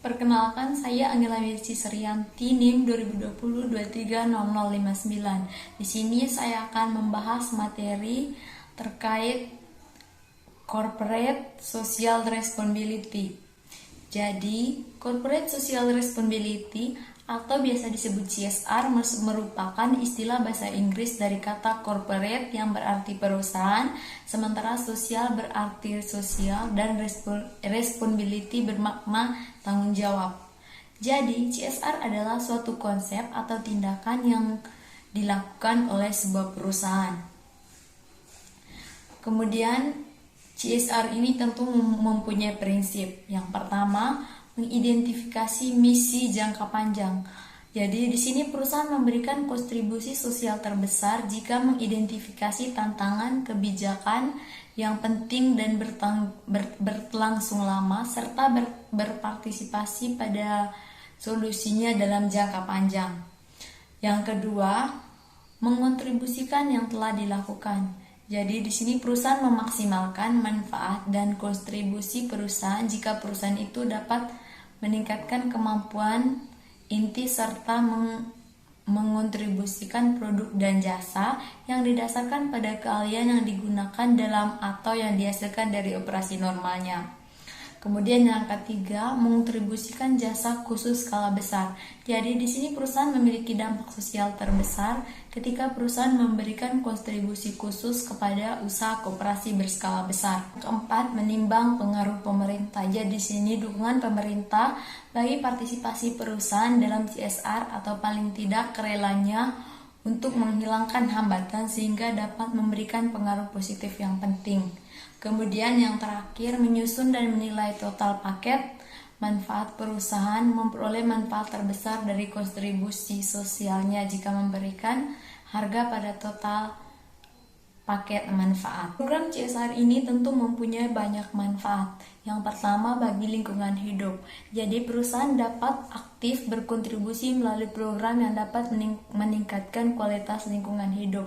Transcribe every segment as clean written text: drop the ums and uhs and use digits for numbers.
Perkenalkan, saya Anggela Mirci Serianti, NIM 2020-230059. Di sini saya akan membahas materi terkait Corporate Social Responsibility. Jadi, Corporate Social Responsibility atau biasa disebut CSR merupakan istilah bahasa Inggris dari kata corporate yang berarti perusahaan, sementara sosial berarti sosial dan responsibility bermakna tanggung jawab. Jadi, CSR adalah suatu konsep atau tindakan yang dilakukan oleh sebuah perusahaan. Kemudian, CSR ini tentu mempunyai prinsip. Yang pertama, mengidentifikasi misi jangka panjang. Jadi di sini perusahaan memberikan kontribusi sosial terbesar jika mengidentifikasi tantangan kebijakan yang penting dan berlangsung lama serta berpartisipasi pada solusinya dalam jangka panjang. Yang kedua, mengontribusikan yang telah dilakukan. Jadi di sini perusahaan memaksimalkan manfaat dan kontribusi perusahaan jika perusahaan itu dapat meningkatkan kemampuan inti serta mengontribusikan produk dan jasa yang didasarkan pada keahlian yang digunakan dalam atau yang dihasilkan dari operasi normalnya. Kemudian yang ketiga, mengontribusikan jasa khusus skala besar. Jadi di sini perusahaan memiliki dampak sosial terbesar ketika perusahaan memberikan kontribusi khusus kepada usaha koperasi berskala besar. Keempat, menimbang pengaruh pemerintah. Jadi di sini dukungan pemerintah bagi partisipasi perusahaan dalam CSR atau paling tidak kerelanya untuk menghilangkan hambatan sehingga dapat memberikan pengaruh positif yang penting. Kemudian yang terakhir, menyusun dan menilai total paket manfaat perusahaan, memperoleh manfaat terbesar dari kontribusi sosialnya jika memberikan harga pada total paket manfaat. Program CSR ini tentu mempunyai banyak manfaat. Yang pertama, bagi lingkungan hidup. Jadi perusahaan dapat aktif berkontribusi melalui program yang dapat meningkatkan kualitas lingkungan hidup.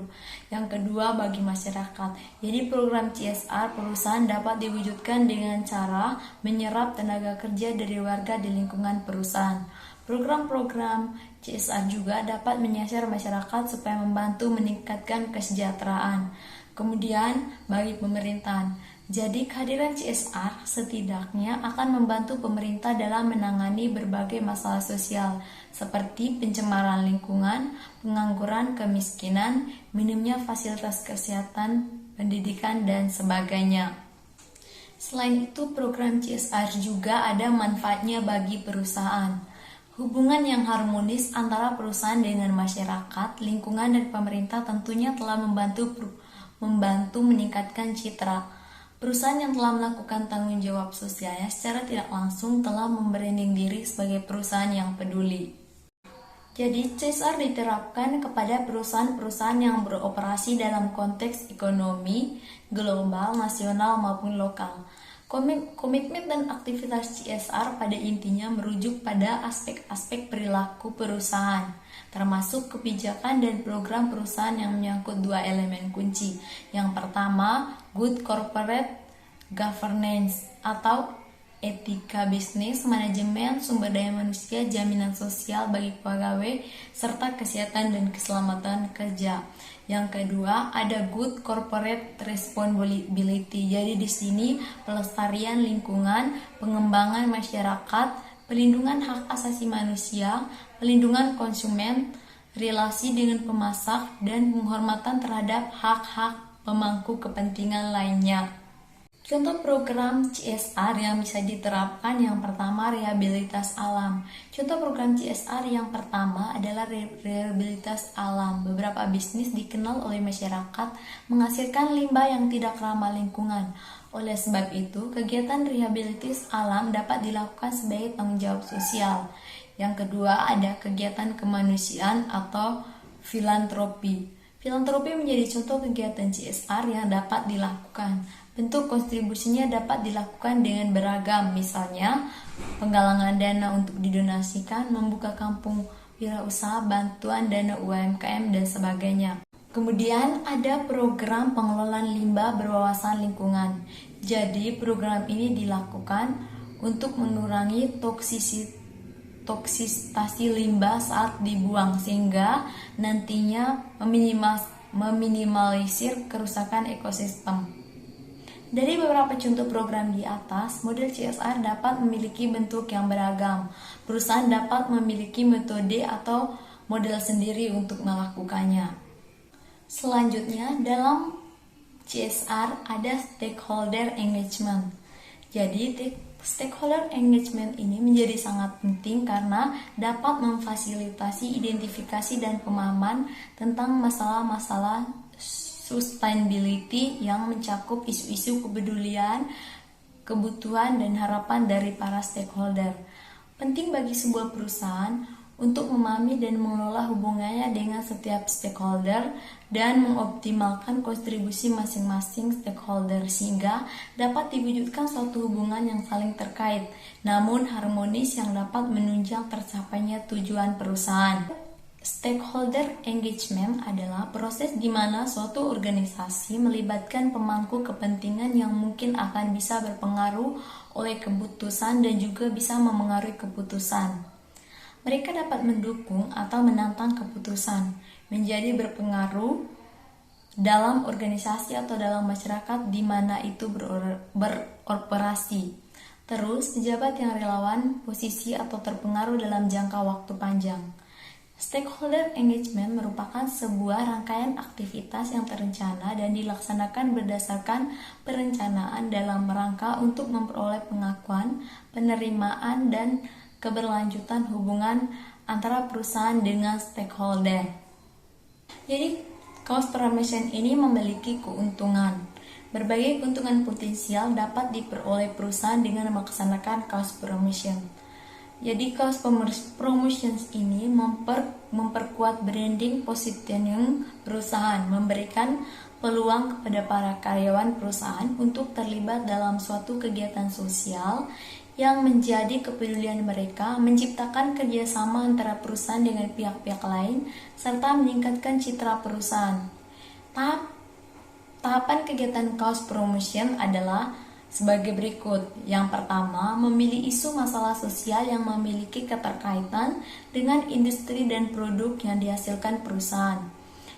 Yang kedua, bagi masyarakat. Jadi program CSR perusahaan dapat diwujudkan dengan cara menyerap tenaga kerja dari warga di lingkungan perusahaan. Program-program CSR juga dapat menyasar masyarakat supaya membantu meningkatkan kesejahteraan. Kemudian, bagi pemerintahan. Jadi, kehadiran CSR setidaknya akan membantu pemerintah dalam menangani berbagai masalah sosial seperti pencemaran lingkungan, pengangguran, kemiskinan, minimnya fasilitas kesehatan, pendidikan, dan sebagainya. Selain itu, program CSR juga ada manfaatnya bagi perusahaan. Hubungan yang harmonis antara perusahaan dengan masyarakat, lingkungan, dan pemerintah tentunya telah membantu meningkatkan citra. Perusahaan yang telah melakukan tanggung jawab sosialnya secara tidak langsung telah membranding diri sebagai perusahaan yang peduli. Jadi, CSR diterapkan kepada perusahaan-perusahaan yang beroperasi dalam konteks ekonomi, global, nasional, maupun lokal. Komitmen dan aktivitas CSR pada intinya merujuk pada aspek-aspek perilaku perusahaan, termasuk kebijakan dan program perusahaan yang menyangkut dua elemen kunci. Yang pertama, good corporate governance atau etika bisnis, manajemen sumber daya manusia, jaminan sosial bagi pegawai, serta kesehatan dan keselamatan kerja. Yang kedua, ada good corporate responsibility. Jadi di sini pelestarian lingkungan, pengembangan masyarakat, pelindungan hak asasi manusia, pelindungan konsumen, relasi dengan pemasak, dan penghormatan terhadap hak-hak pemangku kepentingan lainnya. Contoh program CSR yang bisa diterapkan, yang pertama rehabilitas alam. Contoh program CSR yang pertama adalah rehabilitas alam. Beberapa bisnis dikenal oleh masyarakat menghasilkan limbah yang tidak ramah lingkungan. Oleh sebab itu, kegiatan rehabilitas alam dapat dilakukan sebagai tanggung jawab sosial. Yang kedua, ada kegiatan kemanusiaan atau filantropi. Filantropi menjadi contoh kegiatan CSR yang dapat dilakukan. Bentuk kontribusinya dapat dilakukan dengan beragam, misalnya penggalangan dana untuk didonasikan, membuka kampung wirausaha, bantuan dana UMKM, dan sebagainya. Kemudian ada program pengelolaan limbah berwawasan lingkungan. Jadi program ini dilakukan untuk mengurangi toksisitasi limbah saat dibuang, sehingga nantinya meminimalisir kerusakan ekosistem. Dari beberapa contoh program di atas, model CSR dapat memiliki bentuk yang beragam. Perusahaan dapat memiliki metode atau model sendiri untuk melakukannya. Selanjutnya, dalam CSR ada stakeholder engagement. Jadi, stakeholder engagement ini menjadi sangat penting karena dapat memfasilitasi identifikasi dan pemahaman tentang masalah-masalah sustainability yang mencakup isu-isu kepedulian, kebutuhan, dan harapan dari para stakeholder. Penting bagi sebuah perusahaan untuk memahami dan mengelola hubungannya dengan setiap stakeholder dan mengoptimalkan kontribusi masing-masing stakeholder sehingga dapat diwujudkan suatu hubungan yang saling terkait, namun harmonis yang dapat menunjang tercapainya tujuan perusahaan. Stakeholder engagement adalah proses di mana suatu organisasi melibatkan pemangku kepentingan yang mungkin akan bisa berpengaruh oleh keputusan dan juga bisa memengaruhi keputusan. Mereka dapat mendukung atau menantang keputusan, menjadi berpengaruh dalam organisasi atau dalam masyarakat di mana itu beroperasi. Terus, pejabat yang relawan, posisi atau terpengaruh dalam jangka waktu panjang. Stakeholder engagement merupakan sebuah rangkaian aktivitas yang terencana dan dilaksanakan berdasarkan perencanaan dalam rangka untuk memperoleh pengakuan, penerimaan, dan keberlanjutan hubungan antara perusahaan dengan stakeholder. Jadi, cost promotion ini memiliki keuntungan. Berbagai keuntungan potensial dapat diperoleh perusahaan dengan melaksanakan cost promotion. Jadi cost promotions ini memperkuat branding positioning perusahaan, memberikan peluang kepada para karyawan perusahaan untuk terlibat dalam suatu kegiatan sosial yang menjadi kepedulian mereka, menciptakan kerjasama antara perusahaan dengan pihak-pihak lain, serta meningkatkan citra perusahaan. Tahapan kegiatan cost promotion adalah sebagai berikut. Yang pertama, memilih isu masalah sosial yang memiliki keterkaitan dengan industri dan produk yang dihasilkan perusahaan.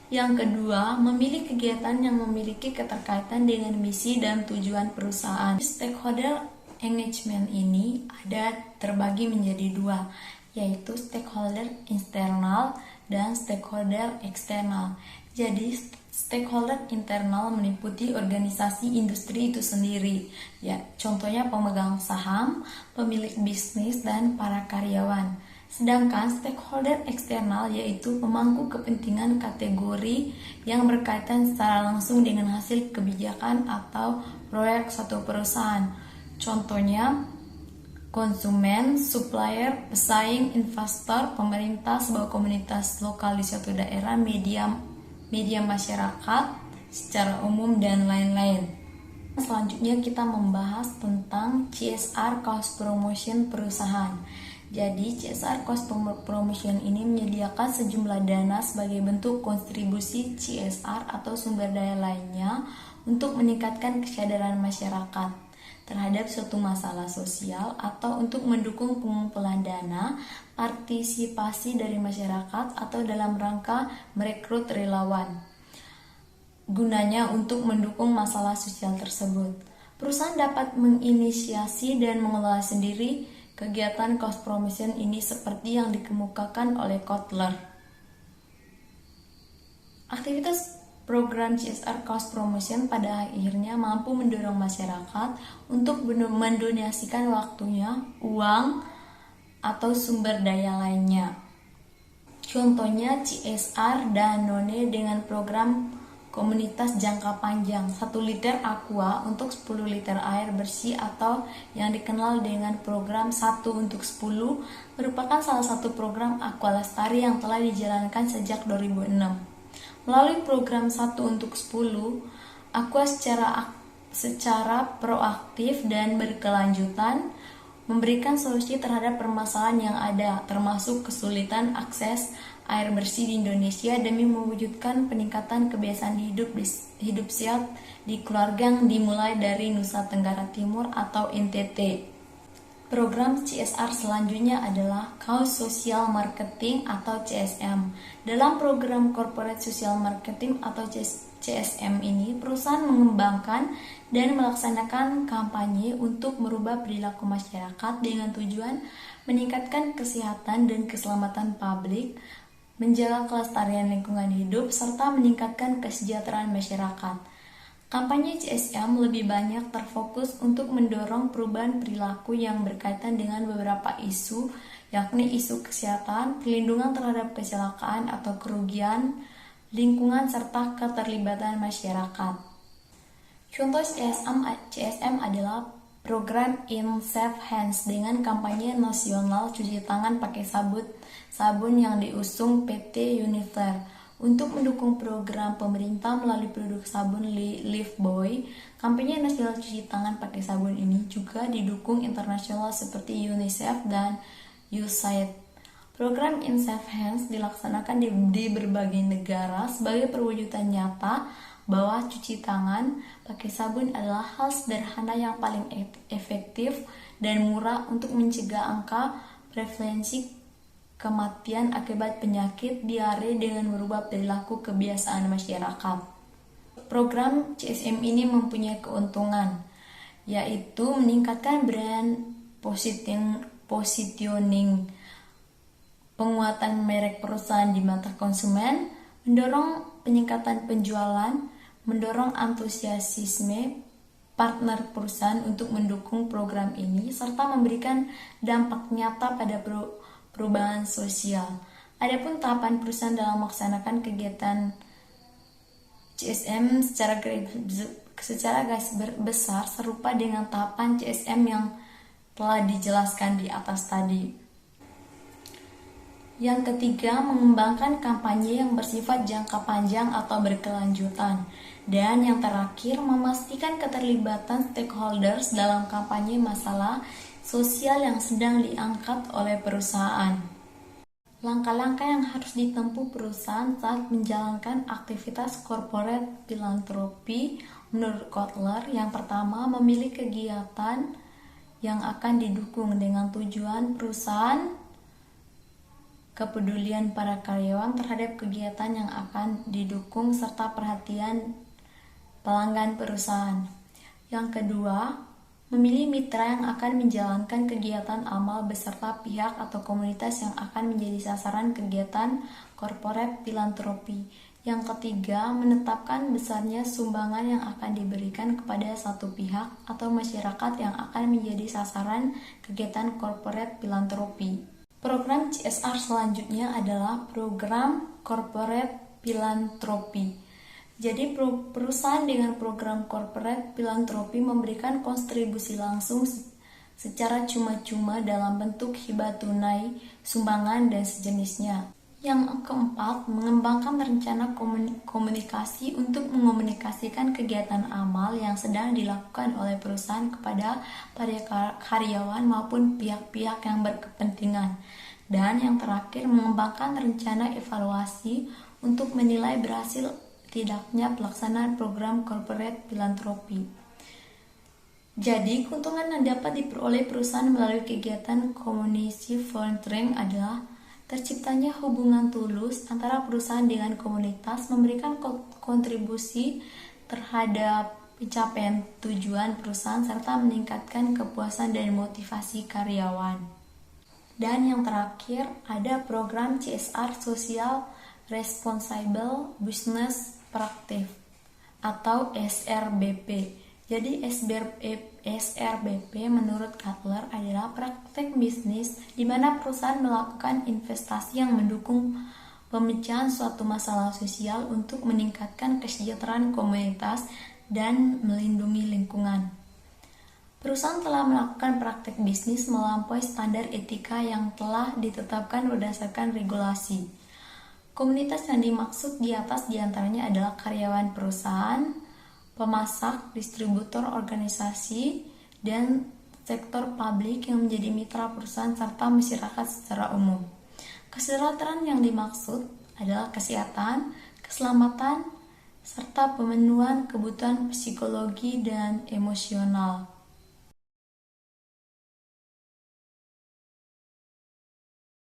Yang kedua, memilih kegiatan yang memiliki keterkaitan dengan misi dan tujuan perusahaan. Stakeholder engagement ini ada terbagi menjadi dua, yaitu stakeholder internal dan stakeholder eksternal. Jadi, stakeholder internal meliputi organisasi industri itu sendiri, ya, contohnya pemegang saham, pemilik bisnis, dan para karyawan. Sedangkan stakeholder eksternal yaitu pemangku kepentingan kategori yang berkaitan secara langsung dengan hasil kebijakan atau proyek suatu perusahaan. Contohnya konsumen, supplier, pesaing, investor, pemerintah, sebuah komunitas lokal di suatu daerah, media masyarakat secara umum, dan lain-lain. Selanjutnya kita membahas tentang CSR cost promotion perusahaan. Jadi CSR cost promotion ini menyediakan sejumlah dana sebagai bentuk kontribusi CSR atau sumber daya lainnya untuk meningkatkan kesadaran masyarakat terhadap suatu masalah sosial atau untuk mendukung pengumpulan dana, partisipasi dari masyarakat, atau dalam rangka merekrut relawan. Gunanya untuk mendukung masalah sosial tersebut. Perusahaan dapat menginisiasi dan mengelola sendiri kegiatan cost promotion ini seperti yang dikemukakan oleh Kotler. Aktivitas program CSR cost promotion pada akhirnya mampu mendorong masyarakat untuk mendonasikan waktunya, uang, atau sumber daya lainnya. Contohnya CSR Danone dengan program komunitas jangka panjang 1 liter aqua untuk 10 liter air bersih atau yang dikenal dengan program 1 untuk 10 merupakan salah satu program Aqua Lestari yang telah dijalankan sejak 2006. Melalui program 1 untuk 10, Aqua secara proaktif dan berkelanjutan memberikan solusi terhadap permasalahan yang ada, termasuk kesulitan akses air bersih di Indonesia demi mewujudkan peningkatan kebiasaan hidup sehat di keluarga yang dimulai dari Nusa Tenggara Timur atau NTT. Program CSR selanjutnya adalah Cause Social Marketing atau CSM. Dalam program Corporate Social Marketing atau CSM ini, perusahaan mengembangkan dan melaksanakan kampanye untuk merubah perilaku masyarakat dengan tujuan meningkatkan kesehatan dan keselamatan publik, menjaga kelestarian lingkungan hidup, serta meningkatkan kesejahteraan masyarakat. Kampanye CSM lebih banyak terfokus untuk mendorong perubahan perilaku yang berkaitan dengan beberapa isu, yakni isu kesehatan, perlindungan terhadap kecelakaan atau kerugian, lingkungan, serta keterlibatan masyarakat. Contoh CSM adalah program In Safe Hands dengan kampanye nasional cuci tangan pakai sabun yang diusung PT Unilever. Untuk mendukung program pemerintah melalui produk sabun Lifebuoy, kampanye nasional cuci tangan pakai sabun ini juga didukung internasional seperti UNICEF dan USAID. Program In Safe Hands dilaksanakan di berbagai negara sebagai perwujudan nyata bahwa cuci tangan pakai sabun adalah hal sederhana yang paling efektif dan murah untuk mencegah angka prevalensi kematian akibat penyakit diare dengan merubah perilaku kebiasaan masyarakat. Program CSM ini mempunyai keuntungan, yaitu meningkatkan brand positioning, penguatan merek perusahaan di mata konsumen, mendorong peningkatan penjualan, mendorong antusiasme partner perusahaan untuk mendukung program ini, serta memberikan dampak nyata pada perubahan sosial. Adapun tahapan perusahaan dalam melaksanakan kegiatan CSM secara garis besar serupa dengan tahapan CSM yang telah dijelaskan di atas tadi. Yang ketiga, mengembangkan kampanye yang bersifat jangka panjang atau berkelanjutan. Dan yang terakhir, memastikan keterlibatan stakeholders dalam kampanye masalah sosial yang sedang diangkat oleh perusahaan. Langkah-langkah yang harus ditempuh perusahaan saat menjalankan aktivitas corporate philanthropy menurut Kotler, yang pertama, memilih kegiatan yang akan didukung dengan tujuan perusahaan, kepedulian para karyawan terhadap kegiatan yang akan didukung, serta perhatian pelanggan perusahaan. Yang kedua, memilih mitra yang akan menjalankan kegiatan amal beserta pihak atau komunitas yang akan menjadi sasaran kegiatan corporate philanthropy. Yang ketiga, menetapkan besarnya sumbangan yang akan diberikan kepada satu pihak atau masyarakat yang akan menjadi sasaran kegiatan corporate philanthropy. Program CSR selanjutnya adalah program corporate philanthropy. Jadi perusahaan dengan program corporate philanthropy memberikan kontribusi langsung secara cuma-cuma dalam bentuk hibah tunai, sumbangan, dan sejenisnya. Yang keempat, mengembangkan rencana komunikasi untuk mengomunikasikan kegiatan amal yang sedang dilakukan oleh perusahaan kepada para karyawan maupun pihak-pihak yang berkepentingan. Dan yang terakhir, mengembangkan rencana evaluasi untuk menilai berhasil tidaknya pelaksanaan program corporate philanthropy. Jadi, keuntungan yang dapat diperoleh perusahaan melalui kegiatan community volunteering adalah terciptanya hubungan tulus antara perusahaan dengan komunitas, memberikan kontribusi terhadap pencapaian tujuan perusahaan, serta meningkatkan kepuasan dan motivasi karyawan. Dan yang terakhir, ada program CSR Social Responsible Business Practice atau SRBP. Jadi SRBP menurut Kotler adalah praktek bisnis di mana perusahaan melakukan investasi yang mendukung pemecahan suatu masalah sosial untuk meningkatkan kesejahteraan komunitas dan melindungi lingkungan. Perusahaan telah melakukan praktek bisnis melampaui standar etika yang telah ditetapkan berdasarkan regulasi. Komunitas yang dimaksud di atas diantaranya adalah karyawan perusahaan, pemasak, distributor organisasi, dan sektor publik yang menjadi mitra perusahaan serta masyarakat secara umum. Kesejahteraan yang dimaksud adalah kesehatan, keselamatan, serta pemenuhan kebutuhan psikologi dan emosional.